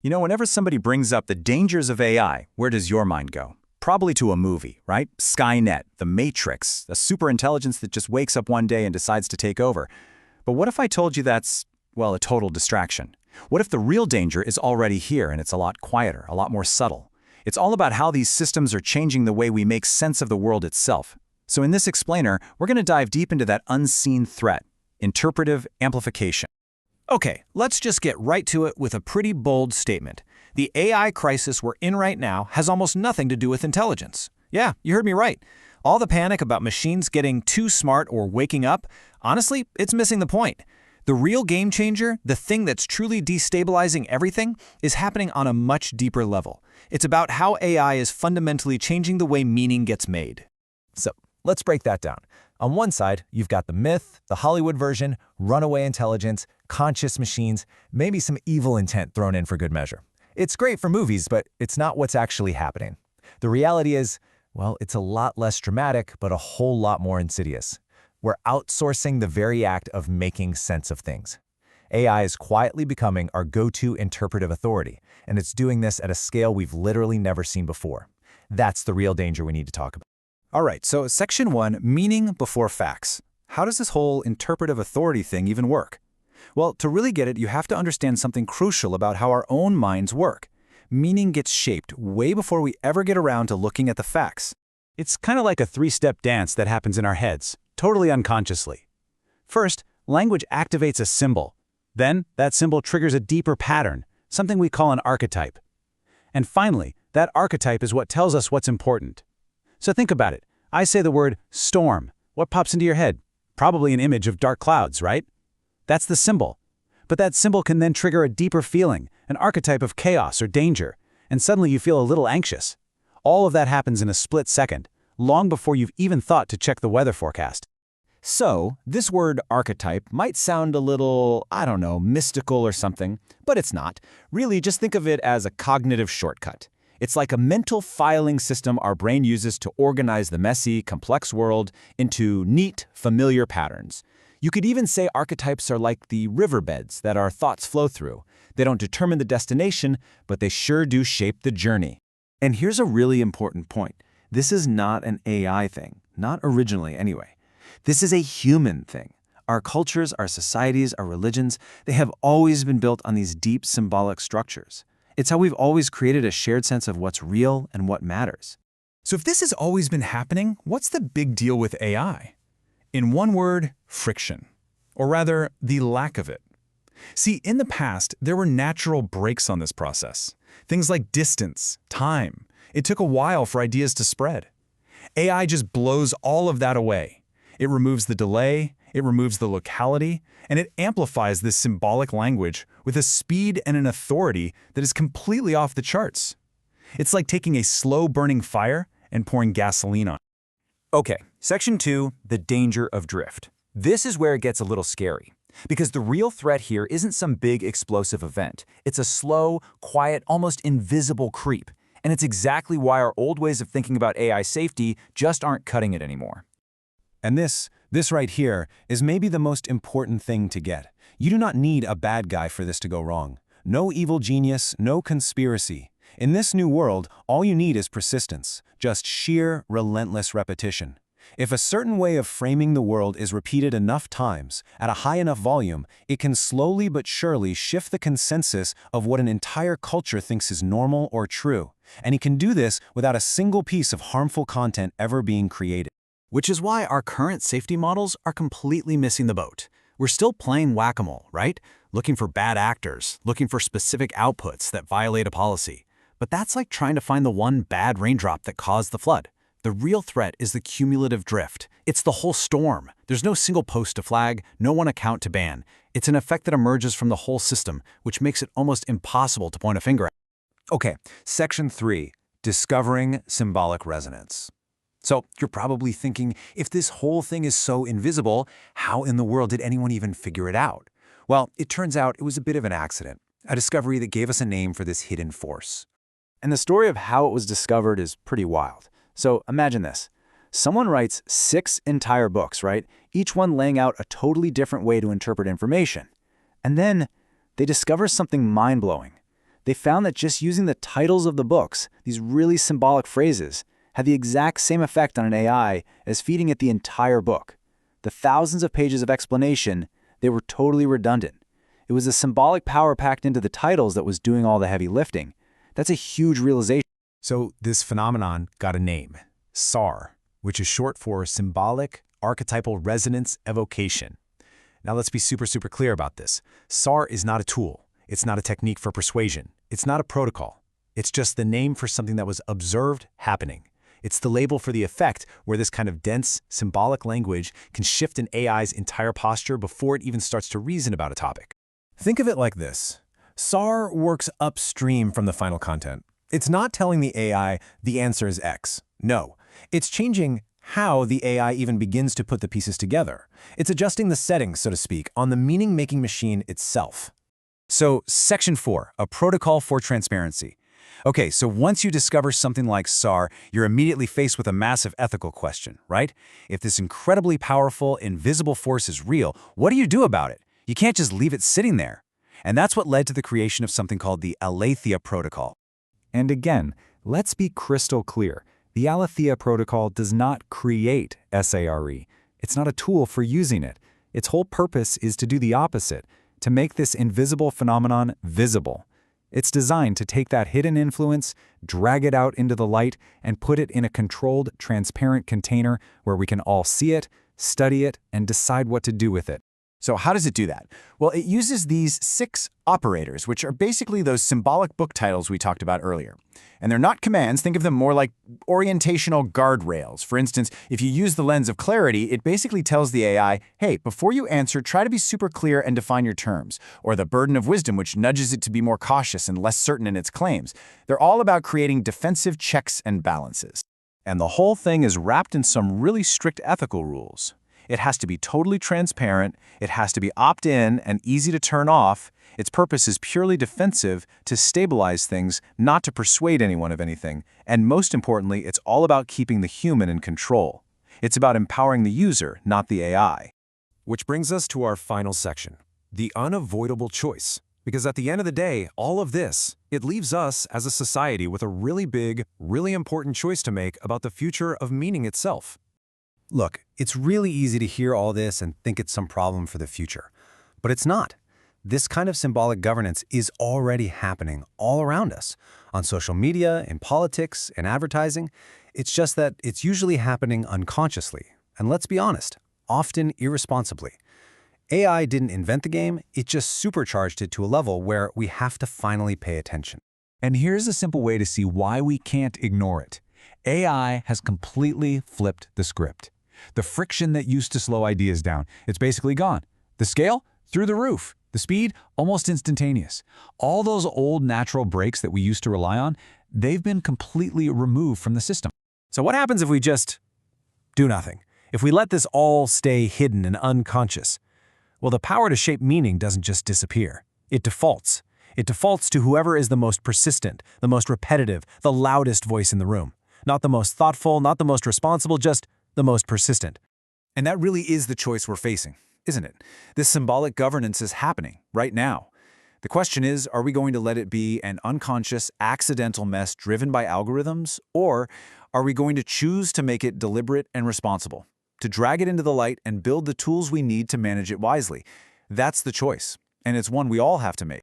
Whenever somebody brings up the dangers of AI, where does your mind go? Probably to a movie, right? Skynet, The Matrix, a superintelligence that just wakes up one day and decides to take over. But what if I told you that's, well, a total distraction? What if the real danger is already here and it's a lot quieter, a lot more subtle? It's all about how these systems are changing the way we make sense of the world itself. So in this explainer, we're going to dive deep into that unseen threat, interpretive amplification. Okay, let's just get right to it with a pretty bold statement. The AI crisis we're in right now has almost nothing to do with intelligence. Yeah, you heard me right. All the panic about machines getting too smart or waking up, honestly, it's missing the point. The real game changer, the thing that's truly destabilizing everything, is happening on a much deeper level. It's about how AI is fundamentally changing the way meaning gets made. So, let's break that down. On one side, you've got the myth, the Hollywood version, runaway intelligence, conscious machines, maybe some evil intent thrown in for good measure. It's great for movies, but it's not what's actually happening. The reality is, well, it's a lot less dramatic, but a whole lot more insidious. We're outsourcing the very act of making sense of things. AI is quietly becoming our go-to interpretive authority, and it's doing this at a scale we've literally never seen before. That's the real danger we need to talk about. All right, so Section 1, meaning before facts. How does this whole interpretive authority thing even work? Well, to really get it, you have to understand something crucial about how our own minds work. Meaning gets shaped way before we ever get around to looking at the facts. It's kind of like a three-step dance that happens in our heads, totally unconsciously. First, language activates a symbol. Then, that symbol triggers a deeper pattern, something we call an archetype. And finally, that archetype is what tells us what's important. So think about it. I say the word storm. What pops into your head? Probably an image of dark clouds, right? That's the symbol. But that symbol can then trigger a deeper feeling, an archetype of chaos or danger, and suddenly you feel a little anxious. All of that happens in a split second, long before you've even thought to check the weather forecast. So, this word archetype might sound a little, mystical or something, but it's not. Really, just think of it as a cognitive shortcut. It's like a mental filing system our brain uses to organize the messy, complex world into neat, familiar patterns. You could even say archetypes are like the riverbeds that our thoughts flow through. They don't determine the destination, but they sure do shape the journey. And here's a really important point. This is not an AI thing, not originally anyway. This is a human thing. Our cultures, our societies, our religions, they have always been built on these deep symbolic structures. It's how we've always created a shared sense of what's real and what matters. So if this has always been happening, what's the big deal with AI? In one word, friction. Or rather, the lack of it. See, in the past, there were natural brakes on this process. Things like distance, time. It took a while for ideas to spread. AI just blows all of that away. It removes the delay, it removes the locality, and it amplifies this symbolic language with a speed and an authority that is completely off the charts. It's like taking a slow-burning fire and pouring gasoline on it. Okay, Section 2, the danger of drift. This is where it gets a little scary, because the real threat here isn't some big explosive event. It's a slow, quiet, almost invisible creep. And it's exactly why our old ways of thinking about AI safety just aren't cutting it anymore. And this right here is maybe the most important thing to get. You do not need a bad guy for this to go wrong. No evil genius, no conspiracy. In this new world, all you need is persistence, just sheer, relentless repetition. If a certain way of framing the world is repeated enough times, at a high enough volume, it can slowly but surely shift the consensus of what an entire culture thinks is normal or true. And it can do this without a single piece of harmful content ever being created. Which is why our current safety models are completely missing the boat. We're still playing whack-a-mole, right? Looking for bad actors, looking for specific outputs that violate a policy. But that's like trying to find the one bad raindrop that caused the flood. The real threat is the cumulative drift. It's the whole storm. There's no single post to flag, no one account to ban. It's an effect that emerges from the whole system, which makes it almost impossible to point a finger at. Okay, Section 3, discovering symbolic resonance. So you're probably thinking, if this whole thing is so invisible, how in the world did anyone even figure it out? Well, it turns out it was a bit of an accident, a discovery that gave us a name for this hidden force. And the story of how it was discovered is pretty wild. So imagine this. Someone writes 6 entire books, right? Each one laying out a totally different way to interpret information. And then they discover something mind-blowing. They found that just using the titles of the books, these really symbolic phrases, had the exact same effect on an AI as feeding it the entire book. The thousands of pages of explanation, they were totally redundant. It was the symbolic power packed into the titles that was doing all the heavy lifting. That's a huge realization. So this phenomenon got a name, SAR, which is short for symbolic archetypal resonance evocation. Now let's be super clear about this. SAR is not a tool. It's not a technique for persuasion. It's not a protocol. It's just the name for something that was observed happening. It's the label for the effect where this kind of dense, symbolic language can shift an AI's entire posture before it even starts to reason about a topic. Think of it like this. SAR works upstream from the final content. It's not telling the AI the answer is X. No, it's changing how the AI even begins to put the pieces together. It's adjusting the settings, so to speak, on the meaning-making machine itself. So, Section 4, a protocol for transparency. Okay, so once you discover something like SAR, you're immediately faced with a massive ethical question, right? If this incredibly powerful, invisible force is real, what do you do about it? You can't just leave it sitting there. And that's what led to the creation of something called the Aletheia Protocol. And again, let's be crystal clear. The Aletheia Protocol does not create SARE. It's not a tool for using it. Its whole purpose is to do the opposite, to make this invisible phenomenon visible. It's designed to take that hidden influence, drag it out into the light, and put it in a controlled, transparent container where we can all see it, study it, and decide what to do with it. So how does it do that? Well, it uses these 6 operators, which are basically those symbolic book titles we talked about earlier. And they're not commands. Think of them more like orientational guardrails. For instance, if you use the lens of clarity, it basically tells the AI, hey, before you answer, try to be super clear and define your terms. Or the burden of wisdom, which nudges it to be more cautious and less certain in its claims. They're all about creating defensive checks and balances. And the whole thing is wrapped in some really strict ethical rules. It has to be totally transparent, it has to be opt-in and easy to turn off. Its purpose is purely defensive, to stabilize things, not to persuade anyone of anything. And most importantly, it's all about keeping the human in control. It's about empowering the user, not the AI. Which brings us to our final section, the unavoidable choice. Because at the end of the day, all of this, it leaves us as a society with a really big, really important choice to make about the future of meaning itself. Look, it's really easy to hear all this and think it's some problem for the future. But it's not. This kind of symbolic governance is already happening all around us, on social media, in politics, in advertising. It's just that it's usually happening unconsciously, and let's be honest, often irresponsibly. AI didn't invent the game, it just supercharged it to a level where we have to finally pay attention. And here's a simple way to see why we can't ignore it. AI has completely flipped the script. The friction that used to slow ideas down, it's basically gone. The scale? Through the roof. The speed? Almost instantaneous. All those old natural brakes that we used to rely on, they've been completely removed from the system. So what happens if we just do nothing? If we let this all stay hidden and unconscious? Well, the power to shape meaning doesn't just disappear. It defaults. It defaults to whoever is the most persistent, the most repetitive, the loudest voice in the room. Not the most thoughtful, not the most responsible, just the most persistent. And that really is the choice we're facing, isn't it? This symbolic governance is happening right now. The question is, are we going to let it be an unconscious, accidental mess driven by algorithms, or are we going to choose to make it deliberate and responsible, to drag it into the light and build the tools we need to manage it wisely? That's the choice, and it's one we all have to make.